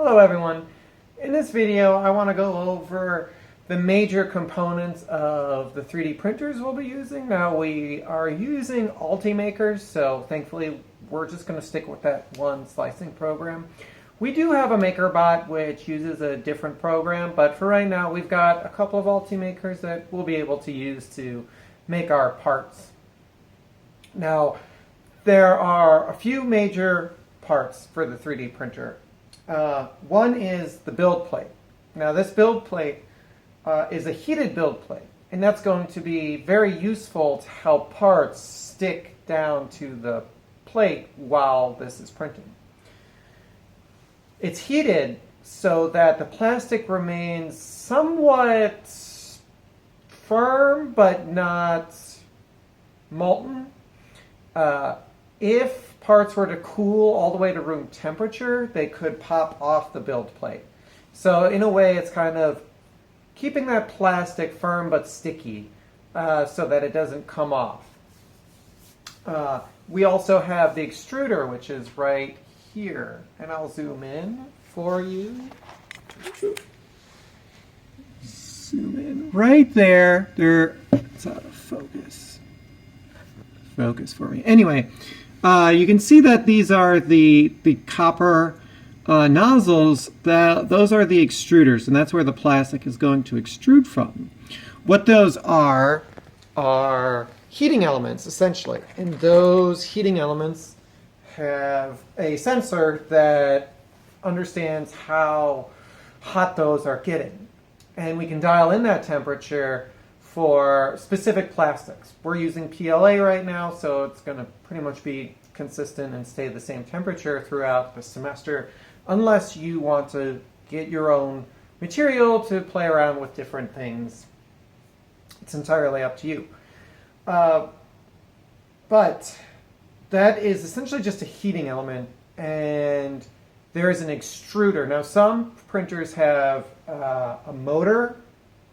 Hello everyone. In this video I want to go over the major components of the 3D printers we'll be using. Now we are using Ultimakers, so thankfully we're just going to stick with that one slicing program. We do have a MakerBot which uses a different program, but for right now we've got a couple of Ultimakers that we'll be able to use to make our parts. Now there are a few major parts for the 3D printer. One is the build plate. Now this build plate is a heated build plate, and that's going to be very useful to help parts stick down to the plate while this is printing. It's heated so that the plastic remains somewhat firm but not molten. If parts were to cool all the way to room temperature, they could pop off the build plate. So in a way, it's kind of keeping that plastic firm but sticky so that it doesn't come off. We also have the extruder, which is right here. And I'll zoom in for you. Zoom in right there. It's out of focus. Focus for me. Anyway. You can see that these are the copper nozzles. Those are the extruders, and that's where the plastic is going to extrude from. What those are heating elements, essentially. And those heating elements have a sensor that understands how hot those are getting. And we can dial in that temperature for specific plastics. We're using PLA right now, so it's going to pretty much be consistent and stay the same temperature throughout the semester, unless you want to get your own material to play around with different things. It's entirely up to you. But that is essentially just a heating element, and there is an extruder. Now some printers have a motor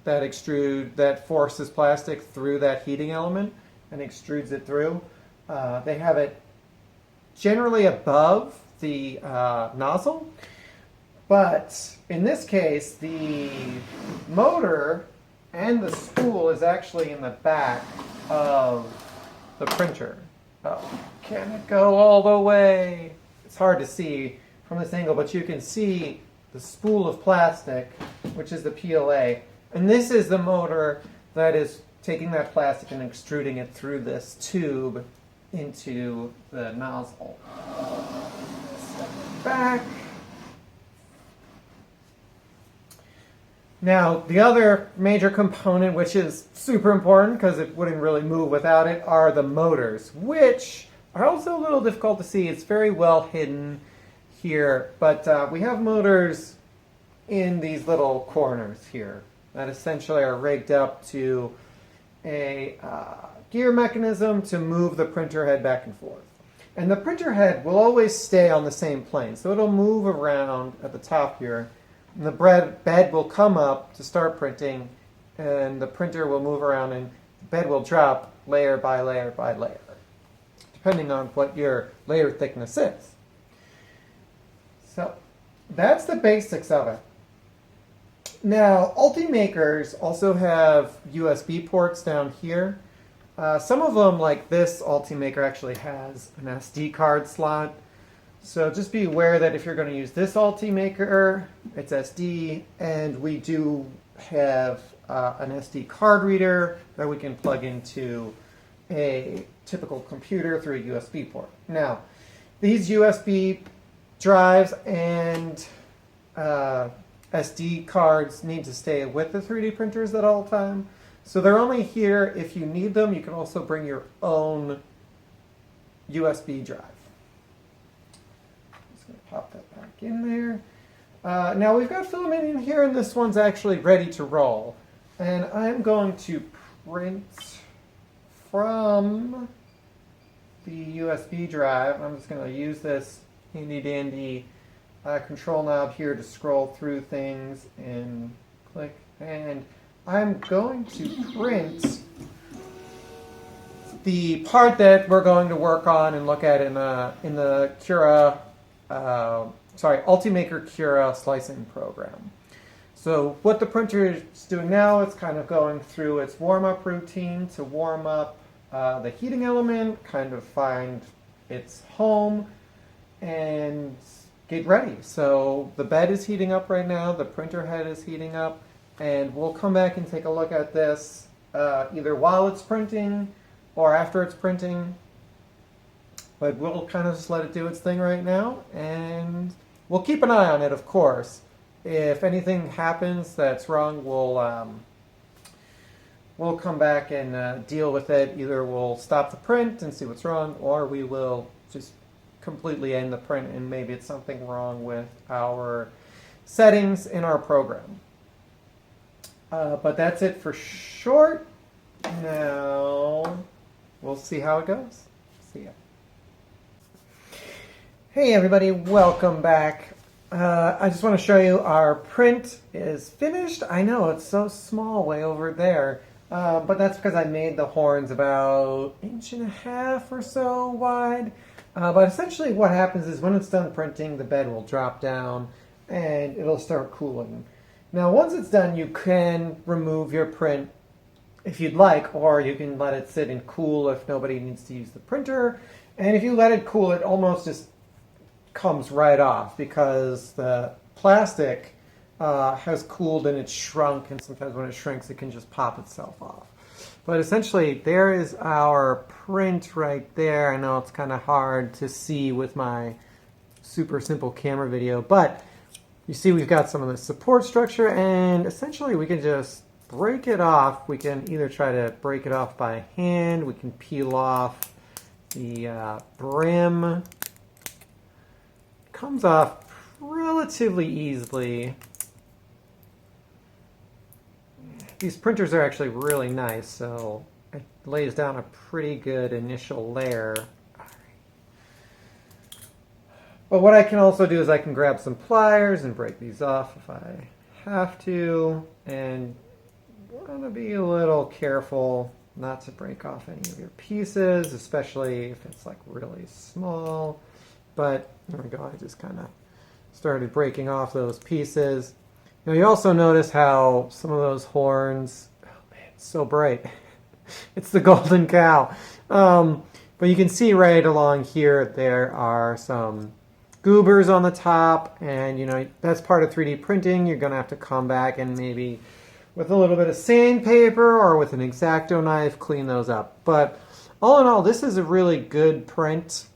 that forces plastic through that heating element and extrudes it through. They have it generally above the nozzle, but in this case the motor and the spool is actually in the back of the printer. Oh, can it go all the way? It's hard to see from this angle, but you can see the spool of plastic, which is the PLA. And this is the motor that is taking that plastic and extruding it through this tube into the nozzle. Step it back. Now, the other major component, which is super important because it wouldn't really move without it, are the motors, which are also a little difficult to see. It's very well hidden here, but we have motors in these little corners here that essentially are rigged up to a gear mechanism to move the printer head back and forth. And the printer head will always stay on the same plane, so it'll move around at the top here, and the bed will come up to start printing, and the printer will move around, and the bed will drop layer by layer by layer, depending on what your layer thickness is. So that's the basics of it. Now, Ultimakers also have USB ports down here. Some of them, like this Ultimaker, actually has an SD card slot. So just be aware that if you're going to use this Ultimaker, it's SD, and we do have an SD card reader that we can plug into a typical computer through a USB port. Now, these USB drives and SD cards need to stay with the 3D printers at all time. So they're only here if you need them. You can also bring your own USB drive. Just going to pop that back in there. Now we've got filament in here, and this one's actually ready to roll. And I'm going to print from the USB drive. I'm just going to use this handy dandy control knob here to scroll through things and click, and I'm going to print the part that we're going to work on and look at in the Cura Ultimaker Cura slicing program. So what the printer is doing now, it's kind of going through its warm-up routine to warm up the heating element, kind of find its home, and get ready. So the bed is heating up right now, the printer head is heating up, and we'll come back and take a look at this either while it's printing or after it's printing. But we'll kind of just let it do its thing right now, and we'll keep an eye on it, of course. If anything happens that's wrong, we'll come back and deal with it. Either we'll stop the print and see what's wrong, or we will just completely end the print and maybe it's something wrong with our settings in our program. But that's it for short. Now we'll see how it goes. See ya. Hey everybody, welcome back. I just want to show you our print is finished. I know it's so small way over there, but that's because I made the horns about 1.5 inches or so wide. But essentially what happens is when it's done printing, the bed will drop down and it'll start cooling. Now once it's done, you can remove your print if you'd like, or you can let it sit and cool if nobody needs to use the printer. And if you let it cool, it almost just comes right off because the plastic has cooled and it's shrunk, and sometimes when it shrinks it can just pop itself off. But essentially there is our print right there. I know it's kind of hard to see with my super simple camera video, but you see we've got some of the support structure, and essentially we can just break it off. We can either try to break it off by hand, we can peel off the brim. Comes off relatively easily. These printers are actually really nice, so it lays down a pretty good initial layer. But what I can also do is I can grab some pliers and break these off if I have to, and want to be a little careful not to break off any of your pieces, especially if it's like really small. But there we go, I just kind of started breaking off those pieces. Now you also notice how some of those horns, oh man, it's so bright. It's the golden cow. But you can see right along here, there are some goobers on the top, and you know, that's part of 3D printing. You're gonna have to come back and maybe with a little bit of sandpaper or with an X-Acto knife, clean those up. But all in all, this is a really good print.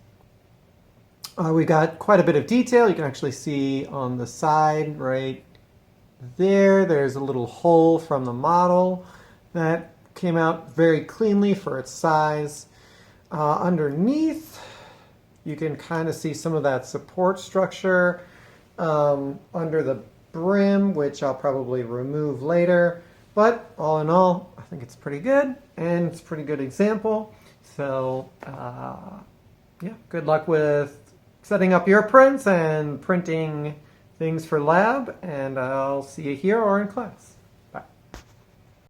We got quite a bit of detail. You can actually see on the side right there, there's a little hole from the model that came out very cleanly for its size. Underneath, you can kind of see some of that support structure under the brim, which I'll probably remove later. But all in all, I think it's pretty good, and it's a pretty good example. So yeah, good luck with setting up your prints and printing things for lab, and I'll see you here or in class.